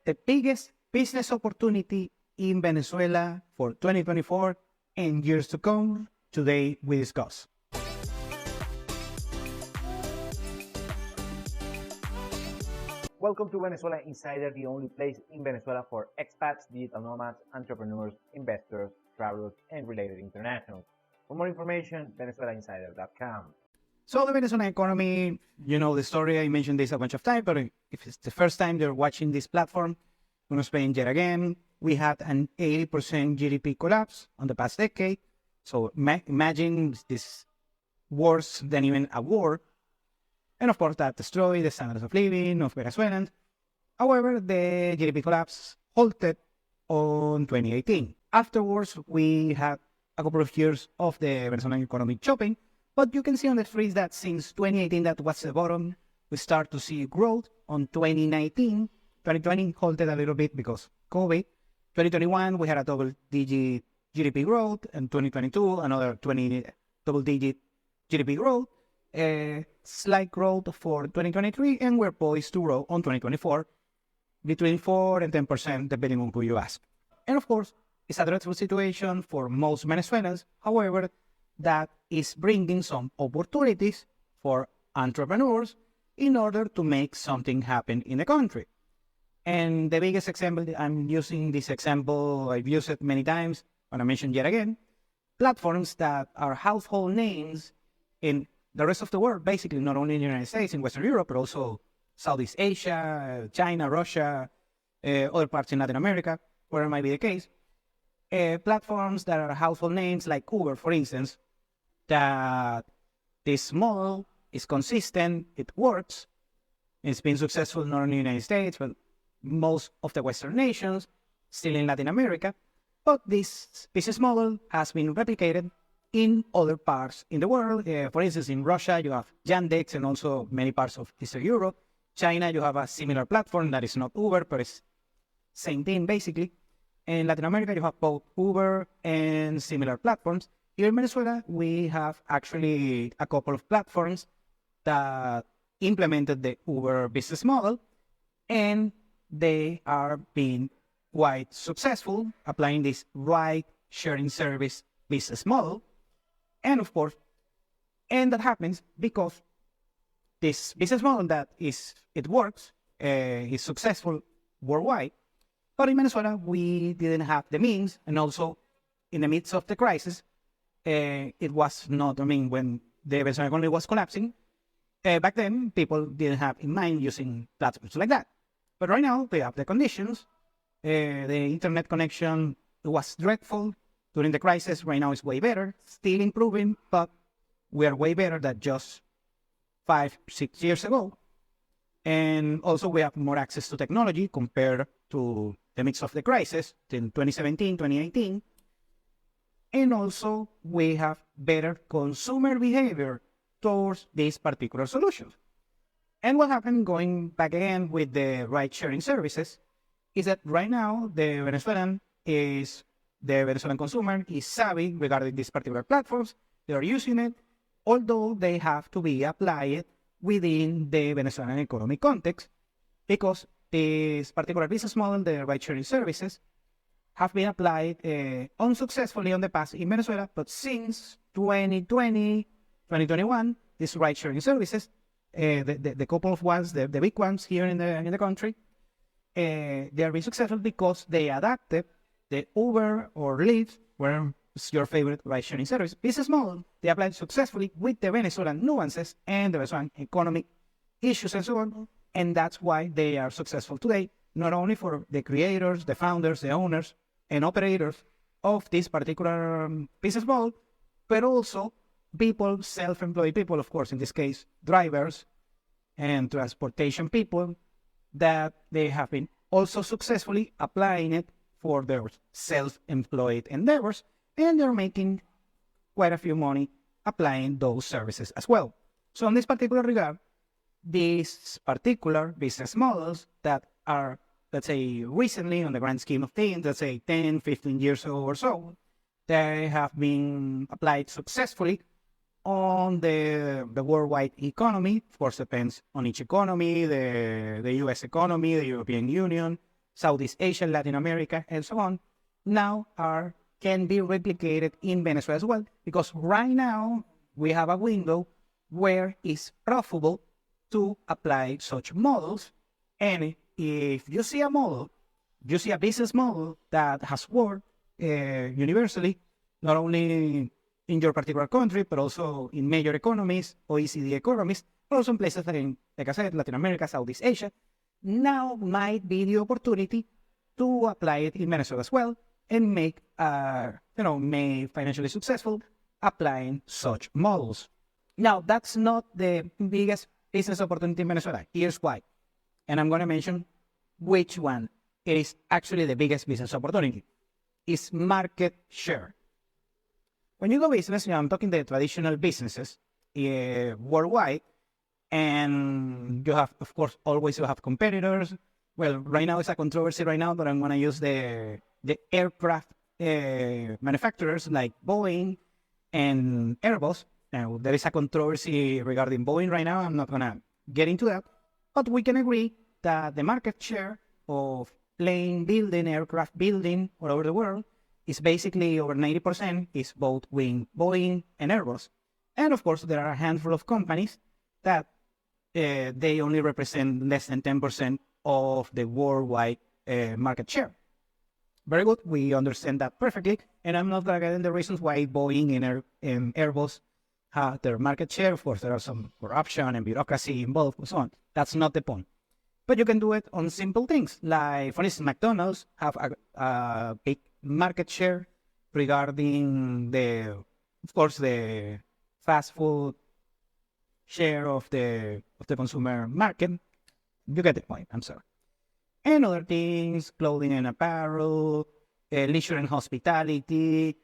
the biggest business opportunity in Venezuela for 2024 and years to come. Today we discuss. Welcome to Venezuela Insider, the only place in Venezuela for expats, digital nomads, entrepreneurs, investors, travelers, and related internationals. For more information, venezuelainsider.com. So the Venezuela economy, you know the story, I mentioned this a bunch of times, but if it's the first time they're watching this platform, I'm going to explain yet again. We had an 80% GDP collapse on the past decade. So imagine this worse than even a war. And of course, that destroyed the standards of living of Venezuelans. However, the GDP collapse halted on 2018. Afterwards, we had a couple of years of the Venezuelan economy chopping, but you can see on the freeze that since 2018, that was the bottom, we start to see growth on 2019. 2020 halted a little bit because COVID. 2021, we had a double-digit GDP growth, and 2022, another double-digit GDP growth. Slight growth for 2023, and we're poised to grow on 2024 between 4 and 10%, depending on who you ask. And of course, it's a dreadful situation for most Venezuelans. However, that is bringing some opportunities for entrepreneurs in order to make something happen in the country. And the biggest example, I'm using this example, I've used it many times, but I mention yet again, platforms that are household names in the rest of the world, basically, not only in the United States, in Western Europe, but also Southeast Asia, China, Russia, other parts in Latin America, where it might be the case. Platforms that are household names like Uber, for instance, that this model is consistent, it works, it's been successful not only in the United States, but most of the Western nations, still in Latin America. But this business model has been replicated in other parts in the world. For instance, in Russia, you have Yandex and also many parts of Eastern Europe. China, you have a similar platform that is not Uber, but it's same thing, basically. In Latin America, you have both Uber and similar platforms. Here in Venezuela, we have actually a couple of platforms that implemented the Uber business model, and they are being quite successful applying this ride-sharing service business model. And of course, and that happens because this business model it works, is successful worldwide. But in Venezuela, we didn't have the means, and also in the midst of the crisis, it was not, when the Venezuelan economy was collapsing, back then, people didn't have in mind using platforms like that. But right now, they have the conditions. The internet connection was dreadful during the crisis. Right now, it's way better, still improving, but we are way better than just 5-6 years ago. And also, we have more access to technology compared to the midst of the crisis in 2017, 2018. And also, we have better consumer behavior towards these particular solutions. And what happened, going back again with the ride-sharing services, is that right now, the Venezuelan consumer is savvy regarding these particular platforms. They are using it, although they have to be applied within the Venezuelan economic context, because this particular business model, the ride-sharing services, have been applied unsuccessfully in the past in Venezuela, but since 2020, 2021, these ride-sharing services, the couple of ones, the big ones here in the country, they are being successful because they adapted the Uber or Lyft, where is your favorite ride-sharing service business model. They applied successfully with the Venezuelan nuances and the Venezuelan economic issues and so on. And that's why they are successful today, not only for the creators, the founders, the owners, and operators of this particular business model, but also people, self-employed people, of course, in this case, drivers and transportation people, that they have been also successfully applying it for their self-employed endeavors, and they're making quite a few money applying those services as well. So in this particular regard, these particular business models that are, let's say, recently on the grand scheme of things, let's say 10, 15 years ago or so, they have been applied successfully on the worldwide economy. Of course, depends on each economy, the US economy, the European Union, Southeast Asia, Latin America, and so on, now can be replicated in Venezuela as well, because right now we have a window where it's profitable to apply such models. And if you see a model, you see a business model that has worked universally, not only in your particular country, but also in major economies, OECD economies, but also in places like I said, Latin America, Southeast Asia, now might be the opportunity to apply it in Venezuela as well and make financially successful applying such models. Now, that's not the biggest business opportunity in Venezuela. Here's why. And I'm going to mention which one is actually the biggest business opportunity. It's market share. When you go business, I'm talking the traditional businesses worldwide, and you have, of course, always you have competitors. Well, right now it's a controversy right now, but I'm going to use the aircraft manufacturers like Boeing and Airbus. Now, there is a controversy regarding Boeing right now. I'm not going to get into that, but we can agree that the market share of plane building, aircraft building all over the world is basically over 90% is both Boeing and Airbus. And of course, there are a handful of companies that they only represent less than 10% of the worldwide market share. Very good. We understand that perfectly. And I'm not going to get into the reasons why Boeing and Airbus have their market share. Of course, there are some corruption and bureaucracy involved and so on. That's not the point. But you can do it on simple things. Like, for instance, McDonald's have a big market share regarding the fast food share of the consumer market. You get the point. I'm sorry. And other things, clothing and apparel, leisure and hospitality,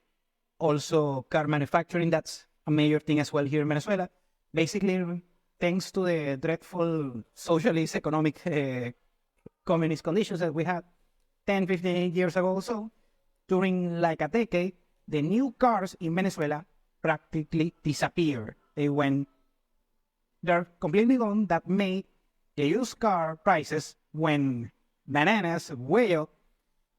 also car manufacturing. That's a major thing as well here in Venezuela. Basically, thanks to the dreadful socialist economic communist conditions that we had 10, 15 years ago or so, during like a decade, the new cars in Venezuela practically disappeared. They're completely gone. That made the used car prices went bananas, way up.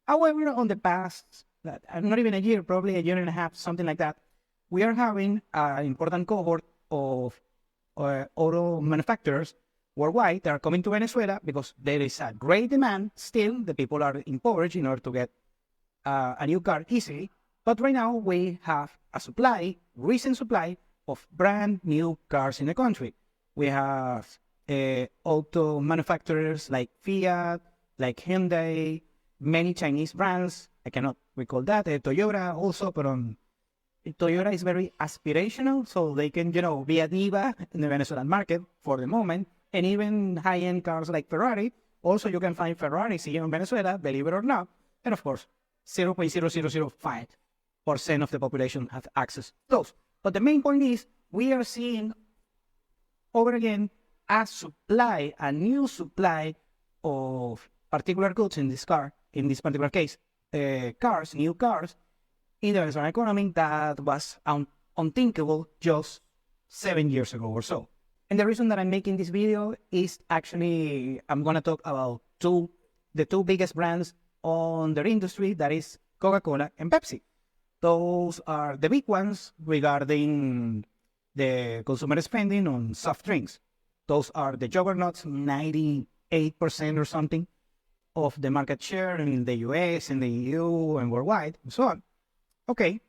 However, on the past, not even a year, probably a year and a half, something like that, we are having an important cohort of auto manufacturers worldwide that are coming to Venezuela because there is a great demand. Still, the people are impoverished in order to get a new car easily. But right now, we have a recent supply of brand new cars in the country. We have auto manufacturers like Fiat, like Hyundai, many Chinese brands. I cannot recall that. Toyota also, but Toyota is very aspirational, so they can, be a diva in the Venezuelan market for the moment. And even high-end cars like Ferrari, also you can find Ferraris here in Venezuela, believe it or not. And of course, 0.0005% of the population have access to those. But the main point is, we are seeing over again a new supply of particular goods in this particular case, new cars, in the Venezuelan economy that was unthinkable just 7 years ago or so. And the reason that I'm making this video is actually, I'm going to talk about the two biggest brands on their industry, that is Coca-Cola and Pepsi. Those are the big ones regarding the consumer spending on soft drinks. Those are the juggernauts, 98% or something of the market share in the US, in the EU, and worldwide, and so on. Okay,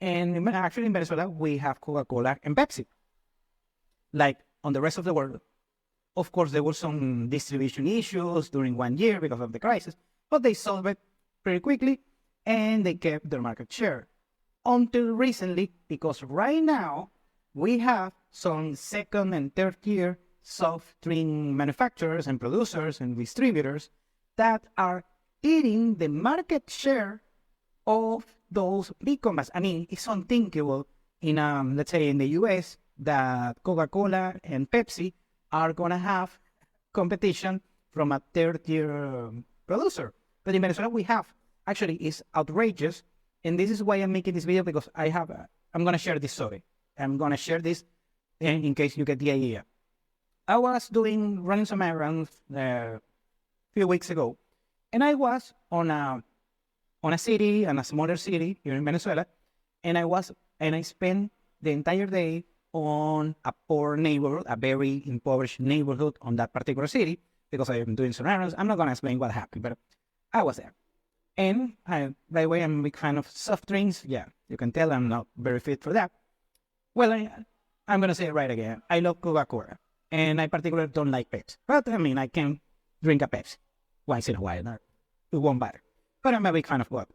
and actually in Venezuela, we have Coca-Cola and Pepsi. Like on the rest of the world, of course, there were some distribution issues during 1 year because of the crisis, but they solved it pretty quickly, and they kept their market share. Until recently, because right now, we have some second and third tier soft drink manufacturers and producers and distributors that are eating the market share of those big companies. I mean, it's unthinkable in, let's say, in the US that Coca-Cola and Pepsi are going to have competition from a third-tier producer. But in Venezuela, we have. Actually, it's outrageous. And this is why I'm making this video, because I'm going to share this story. I'm going to share this in case you get the idea. I was running some errands a few weeks ago, And I was on a city, and a smaller city here in Venezuela, and I spent the entire day on a poor neighborhood, a very impoverished neighborhood on that particular city, because I am doing some errands. I'm not going to explain what happened, but I was there. And by the way, I'm a big fan of soft drinks. Yeah, you can tell I'm not very fit for that. Well, I'm going to say it right again. I love Coca-Cola, and I particularly don't like Pepsi. But I mean, I can drink a Pepsi once in a while. It won't matter. But I'm a big fan of Coca.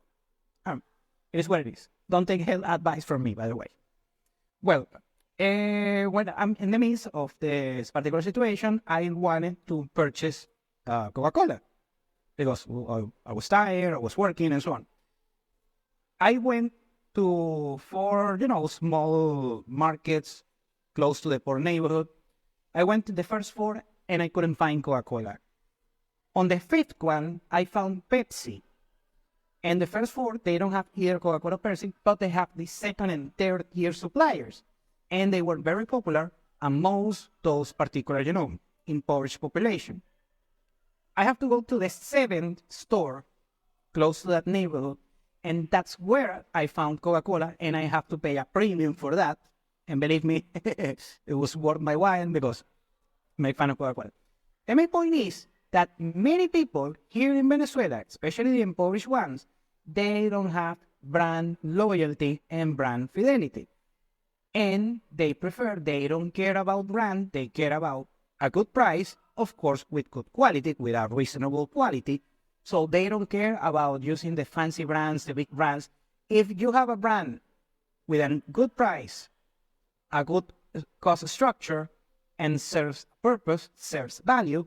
It is what it is. Don't take advice from me, by the way. Well, when I'm in the midst of this particular situation, I wanted to purchase Coca-Cola because I was tired, I was working, and so on. I went to 4, small markets close to the poor neighborhood. I went to the first 4 and I couldn't find Coca-Cola. On the 5th one, I found Pepsi. And the first 4, they don't have either Coca-Cola or Pepsi, but they have the 2nd and 3rd tier suppliers. And they were very popular amongst those particular, impoverished population. I have to go to the 7th store close to that neighborhood, and that's where I found Coca-Cola, and I have to pay a premium for that. And believe me, it was worth my while because I'm a fan of Coca-Cola. And my point is that many people here in Venezuela, especially the impoverished ones, they don't have brand loyalty and brand fidelity. And they don't care about brand, they care about a good price, of course, with good quality, with a reasonable quality. So they don't care about using the fancy brands, the big brands. If you have a brand with a good price, a good cost structure, and serves purpose, serves value,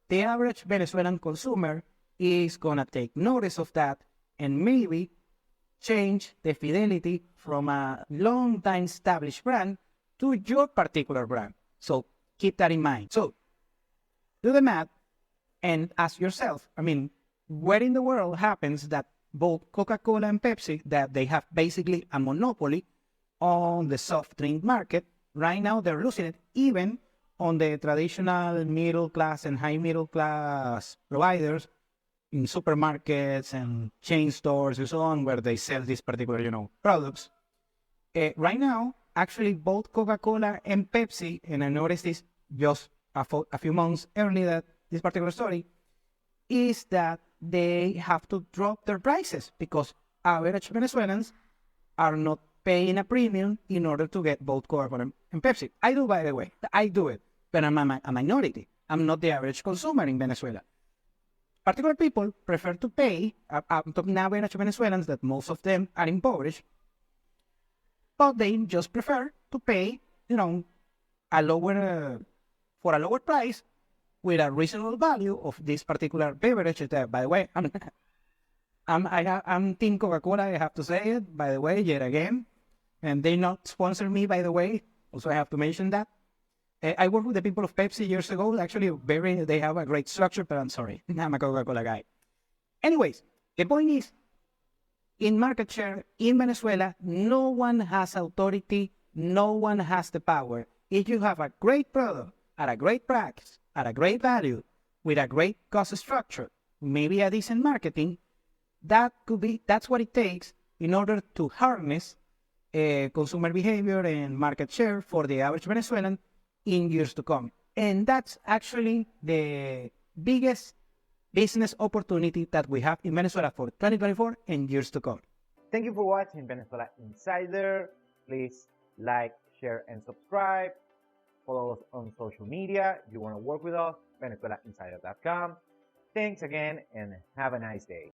the average Venezuelan consumer is going to take notice of that and maybe change the fidelity from a long time established brand to your particular brand. So keep that in mind. So do the math and ask yourself, where in the world happens that both Coca-Cola and Pepsi, that they have basically a monopoly on the soft drink market, right now they're losing it even on the traditional middle class and high middle class providers in supermarkets and chain stores and so on, where they sell these particular, products. Right now, actually, both Coca-Cola and Pepsi, and I noticed this just a few months earlier, this particular story, is that they have to drop their prices because average Venezuelans are not paying a premium in order to get both Coca-Cola and Pepsi. I do, by the way. I do it, but I'm a minority. I'm not the average consumer in Venezuela. Particular people prefer to pay, I'm talking average Venezuelans, that most of them are impoverished, but they just prefer to pay, for a lower price with a reasonable value of this particular beverage. That, by the way, I'm Team Coca-Cola, I have to say it, by the way, yet again. And they not sponsor me, by the way. Also, I have to mention that. I worked with the people of Pepsi years ago. Actually, they have a great structure, but I'm sorry. I'm a Coca-Cola guy. Anyways, the point is, in market share in Venezuela, no one has authority, no one has the power. If you have a great product at a great price, at a great value, with a great cost structure, maybe a decent marketing, that's what it takes in order to harness consumer behavior and market share for the average Venezuelan in years to come. And that's actually the biggest business opportunity that we have in Venezuela for 2024 and years to come. Thank you for watching Venezuela Insider. Please like, share, and subscribe. Follow us on social media. If you want to work with us, VenezuelaInsider.com. Thanks again and have a nice day.